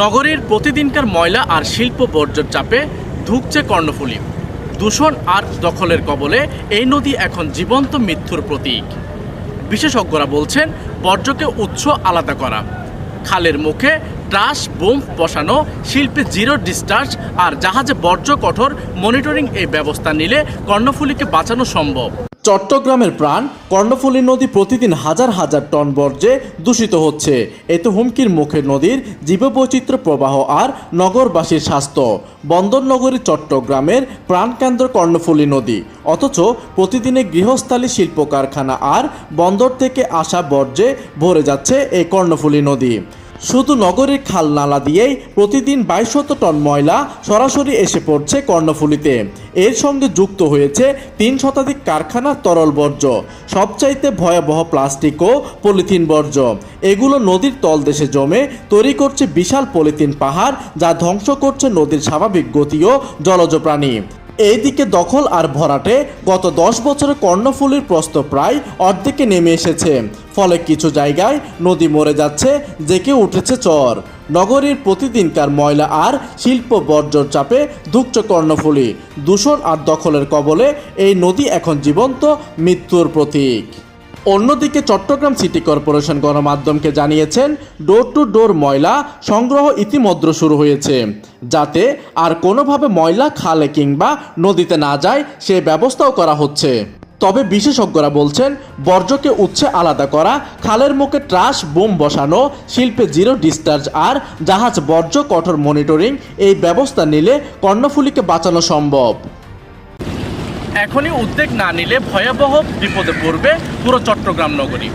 নগরীর প্রতিদিনকার ময়লা আর শিল্প বর্জ্যের চাপে ধুঁকছে কর্ণফুলী। দূষণ আর দখলের কবলে এই নদী এখন জীবন্ত মৃত্যুর প্রতীক। বিশেষজ্ঞরা বলছেন বর্জ্যকে উৎস আলাদা করা, খালের মুখে ট্রাশ বোম বসানো, শিল্পে জিরো ডিসচার্জ আর জাহাজে বর্জ্য কঠোর মনিটরিং এই ব্যবস্থা নিলে কর্ণফুলীকে বাঁচানো সম্ভব। চট্টগ্রামের প্রাণ কর্ণফুলী নদী প্রতিদিন হাজার হাজার টন বর্জ্যে দূষিত হচ্ছে। এতে হুমকির মুখে নদীর জীববৈচিত্র্য প্রবাহ আর নগরবাসীর স্বাস্থ্য। বন্দর নগরী চট্টগ্রামের প্রাণকেন্দ্র কর্ণফুলী নদী, অথচ প্রতিদিনে গৃহস্থালী শিল্প কারখানা আর বন্দর থেকে আসা বর্জ্যে ভরে যাচ্ছে এই কর্ণফুলী নদী। শুধু নগরীর খাল নালা দিয়েই প্রতিদিন 2200 টন ময়লা সরাসরি এসে পড়ছে কর্ণফুলীতে। এর সঙ্গে যুক্ত হয়েছে 3 শতাধিক কারখানার তরল বর্জ্য, সবচাইতে ভয়াবহ প্লাস্টিক ও পলিথিন বর্জ্য। এগুলো নদীর তলদেশে জমে তৈরি করছে বিশাল পলিথিন পাহাড়, যা ধ্বংস করছে নদীর স্বাভাবিক গতি ও জলজ প্রাণী। এইদিকে দখল আর ভরাটে গত 10 বছরে কর্ণফুলীর প্রস্থ প্রায় অর্ধেকে নেমে এসেছে। ফলে কিছু জায়গায় নদী মরে যাচ্ছে, জেঁকে উঠেছে চর। নগরীর প্রতিদিনকার ময়লা আর শিল্প বর্জ্যর চাপে ধুঁকছে কর্ণফুলী। দূষণ আর দখলের কবলে এই নদী এখন জীবন্ত মৃত্যুর প্রতীক। অন্যদিকে চট্টগ্রাম সিটি কর্পোরেশন গণমাধ্যমকে জানিয়েছেন, ডোর টু ডোর ময়লা সংগ্রহ ইতিমধ্যে শুরু হয়েছে, যাতে আর কোনোভাবে ময়লা খালে কিংবা নদীতে না যায় সে ব্যবস্থাও করা হচ্ছে। তবে বিশেষজ্ঞরা বলছেন, বর্জ্যকে উৎসে আলাদা করা, খালের মুখে ট্রাশ বোম বসানো, শিল্পে জিরো ডিসচার্জ আর জাহাজ বর্জ্য কঠোর মনিটরিং এই ব্যবস্থা নিলে কর্ণফুলীকে বাঁচানো সম্ভব। এখনই উদ্যোগ না নিলে ভয়াবহ বিপদে পড়বে পুরো চট্টগ্রাম নগরী।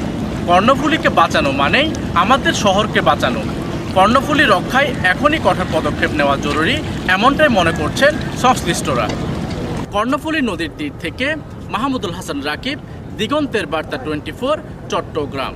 কর্ণফুলীকে বাঁচানো মানেই আমাদের শহরকে বাঁচানো। কর্ণফুলী রক্ষায় এখনই কঠোর পদক্ষেপ নেওয়া জরুরি, এমনটাই মনে করছেন সংশ্লিষ্টরা। কর্ণফুলী নদীর তীর থেকে মাহমুদুল হাসান রাকিব, দিগন্তের বার্তা 24, চট্টগ্রাম।